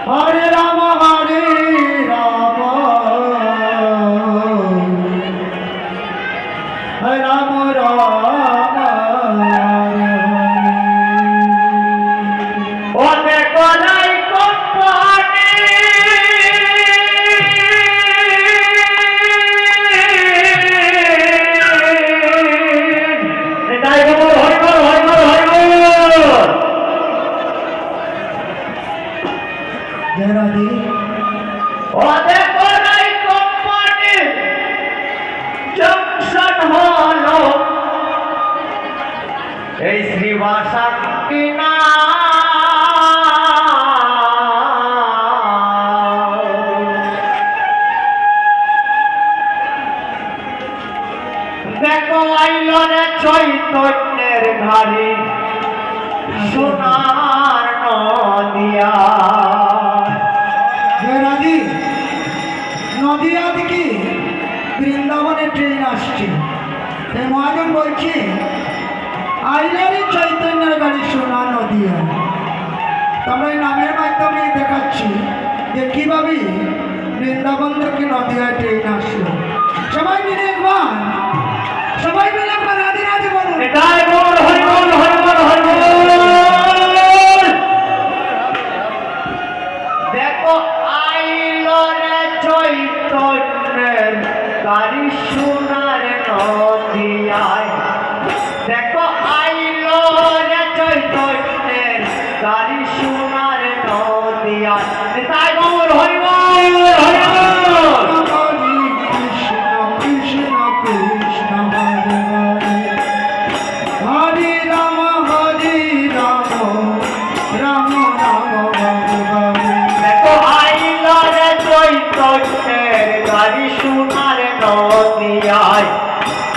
হরে রাম রাম রাম ওতে কোলাই কোম্পানি এটাই বল হরি বল হরি বল হরি বল জয়রাধি ওতে কোলাই কোম্পানি জংশন হলো এই শ্রীবাসা কিনা দেখো আইলো রে চৈতন্যের ঘাড়ি সোনার নদিয়া নদী নদিয়া দিকে বৃন্দাবনে ট্রেন আসছে তাই মহাজন বলছে আইলারে চৈতন্যের গাড়ি সোনা নদিয়া আমরা এই নামের মাধ্যমে দেখাচ্ছি যে কীভাবে বৃন্দাবন থেকে নদিয়ায় ট্রেন আসলো সবাই মিলে একবার রাধে রাধে বলুন এটাই বল হরি বল হরি বল হরি বল দেখো আইলো রে চৈতন্যের গাড়ি সোনার নদিয়ায় দেখো আইলো রে চৈতন্যের গাড়ি সোনার নদিয়ায় তাই বল হরি বল হরি বল কৃষ্ণ কৃষ্ণ হরে হরে রাম রাম রাম হরে হরে দেখো আইলো রে চৈতন্যের গাড়ি সোনার নদিয়ায়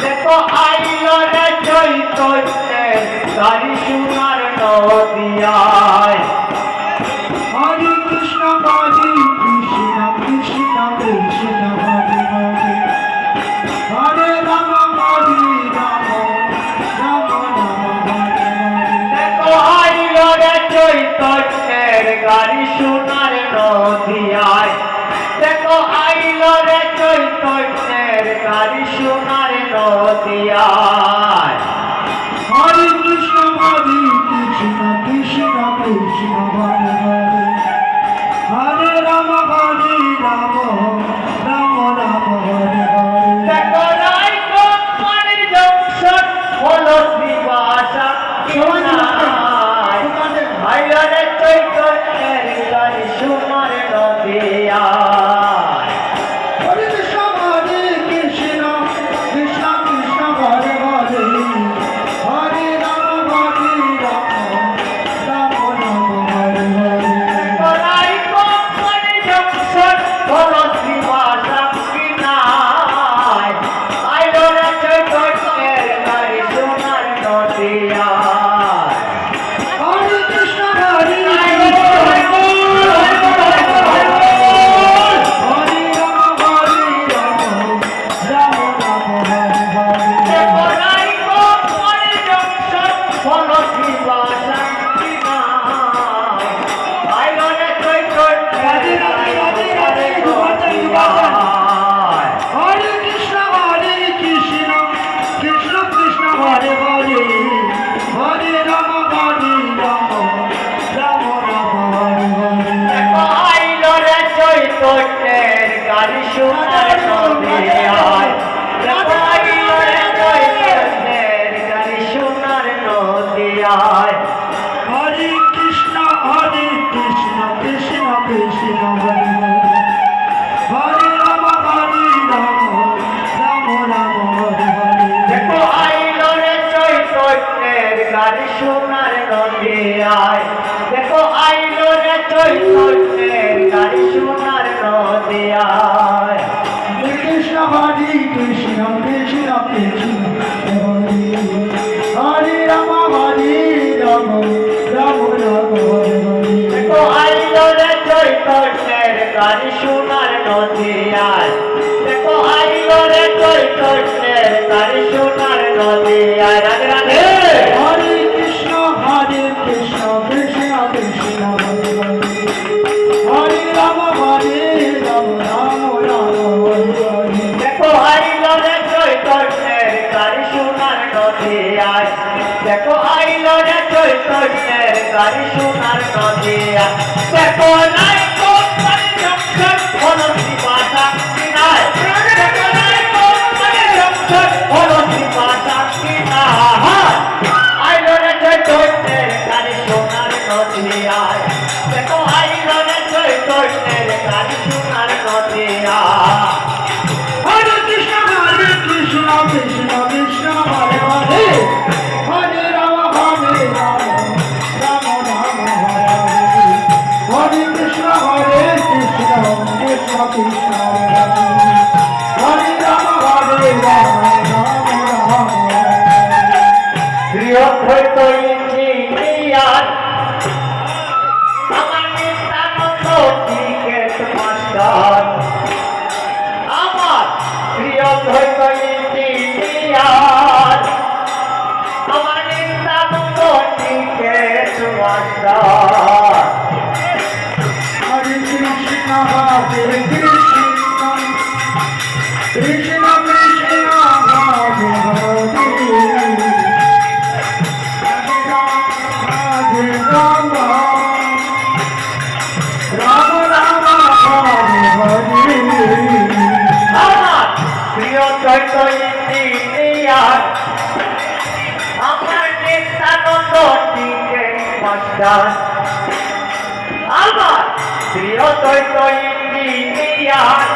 দেখো আইলো রে চৈতন্যের গাড়ি সোনার নদিয়ায় হরে কৃষ্ণ কৃষ্ণ কৃষ্ণ কৃষ্ণ হরে হরে হরে রাম রাম রাম হরে হরে দেখো আইলো রে চৈতন্যের গাড়ি সোনার নদিয়ায় দেখো আইলো রে চৈতন্যের গাড়ি সোনার নদিয়ায় হরে কৃষ্ণ কৃষ্ণ কৃষ্ণ কৃষ্ণ হরে হরে হরে রাম রাম রাম হরে হরে দেখো রাই কোম্পানির জংশন হলো শ্রীবাসা আইলো রে চৈতন্যের গাড়ি সোনার নদিয়ায় হরে কৃষ্ণ কৃষ্ণ কৃষ্ণ কৃষ্ণ হরে হরে হরে রাম রাম রাম হরে হরে রাই কোম্পানি জংশন হলো শ্রীবাসা কিনায় আইলো রে চৈতন্যের গাড়ি সোনার নদিয়ায় হরে কৃষ্ণ হরে চৈতন্যের গাড়ি সোনার নদিয়ায় দেখো আইলো রে চৈতন্যের গাড়ি সোনার নদিয়ায় হরে কৃষ্ণ কৃষ্ণ কৃষ্ণ হরে হরে রাম রাম রাম হরে হরে দেখো আইলো রে চৈতন্যের গাড়ি সোনার নদিয়ায় দেখো আইলো রে চৈতন্যের গাড়ি সোনার নদিয়ায় কৃষ্ণ কৃষ্ণ কৃষ্ণ কৃষ্ণ হরে হরে রাম রাম রাম হরে হরে দেখো আইলো রে চৈতন্যের গাড়ি সোনার নদিয়ায় দেখো আইলো রে চৈতন্যের গাড়ি সোনার নদিয়ায় রাধে রাধে হরে কৃষ্ণ কৃষ্ণ কৃষ্ণ কৃষ্ণ হরে হরে গাড়ি সোনার নদিয়া দেখো নাই কোম্পানি জংশন হলো শ্রীমাতা কিনায় দেখো নাই কোম্পানি জংশন হলো শ্রীমাতা কিনায় আইলো রে চৈতন্যের গাড়ি সোনার নদিয়ায় দেখো আইলো রে চৈতন্যের গাড়ি সোনার নদিয়া হরে কৃষ্ণ কৃষ্ণ কৃষ্ণ হরে হরে হরে রাম রাম রাম রাম হরে হরে হরে কৃষ্ণ কৃষ্ণ কৃষ্ণ হরে হরে রাম রাম রাম প্রিয় হইত ইঞ্জিনিয়ার আমার নিত্যানন্দ টিকেট মাস্টার আমার প্রিয় হইত ইঞ্জিনিয়ার আমার নিত্যানন্দ টিকেট মাস্টার হরে কৃষ্ণ হরে কৃষ্ণ কৃষ্ণ কৃষ্ণ হরে হরে হরে রাম রাম রাম হরে হরে আমার প্রিয় হইত ইঞ্জিনিয়ার আমার নিত্যানন্দ টিকেট মাস্টার আমার প্রিয় হইত ইঞ্জিনিয়ার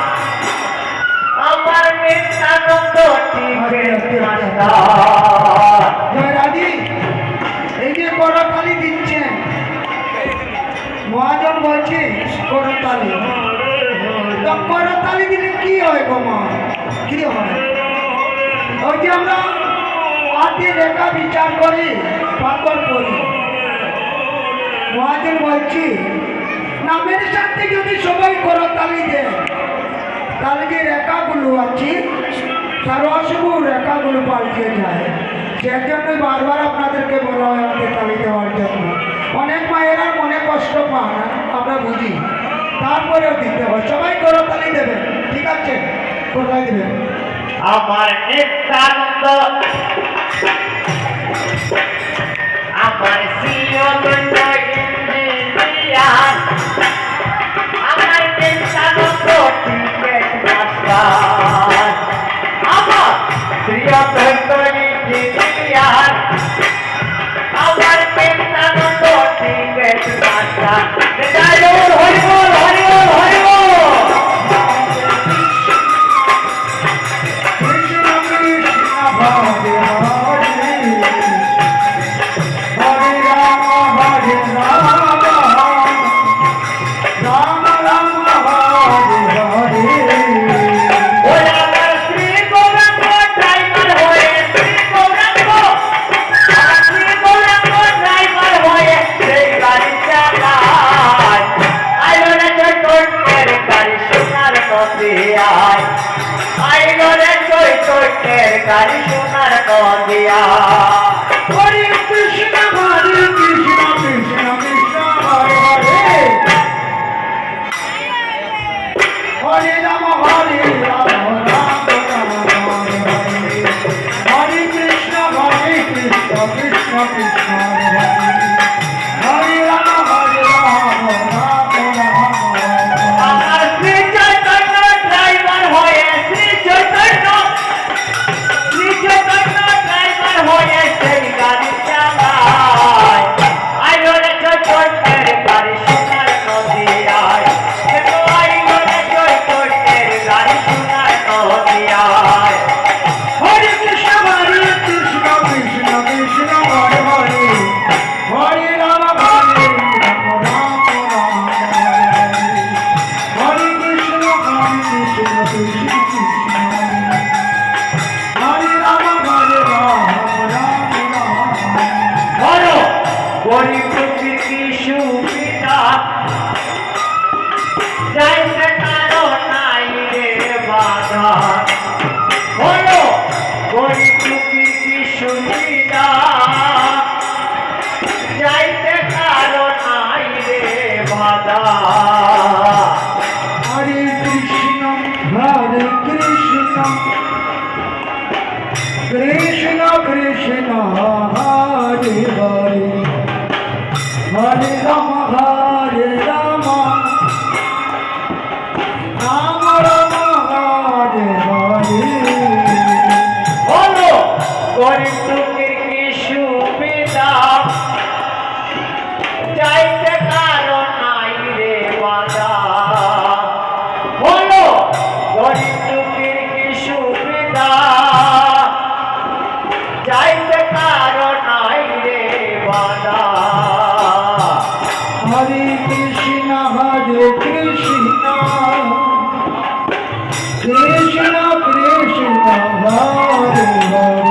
আমার নিত্যানন্দ টিকেট মাস্টার জয়রাজি এই যে করতালি দিচ্ছেন মহাজন বলছে করতালি তো করতালি দিলে কি হয় গো মা কি হয় ওই যে আমরা হাতে রেখা বিচার করি পাথর করি মহাজন বলছি নামের সাথে যদি সবাই করতালি দেয় তাহলে যে রেখাগুলো আছে সর্বশুভ রেখাগুলো পাল্টে যায় সেই জন্যই বারবার আপনাদেরকে বলা হয় আমাদের তালি দেওয়ার জন্য অনেক মায়েরা মনে কষ্ট পান আমরা বুঝি তারপরেও দিতে হয় সবাই করতালি দেবেন ঠিক আছে কোথায় দেবেন আমার নিত্যানন্দ আমার প্রিয় হইত ইঞ্জিনিয়ার আমার নিত্যানন্দ টিকেট মাস্টার আমার প্রিয় হইত ইঞ্জিনিয়ার আমার নিত্যানন্দ টিকেট মাস্টার হরি বল হরি বল হরি বল কৃষ্ণ কৃষ্ণ হরে হরে হরে রাম রাম হরে রাম রাম রাম হরে হরে বলো গরিব দুঃখীর কি সুবিধা যাইতে কারো নাই রে বাধা বলো গরিব দুঃখীর কি সুবিধা যাইতে কারো নাই রে বাধা হরে কৃষ্ণ কৃষ্ণ কৃষ্ণ হরে হরে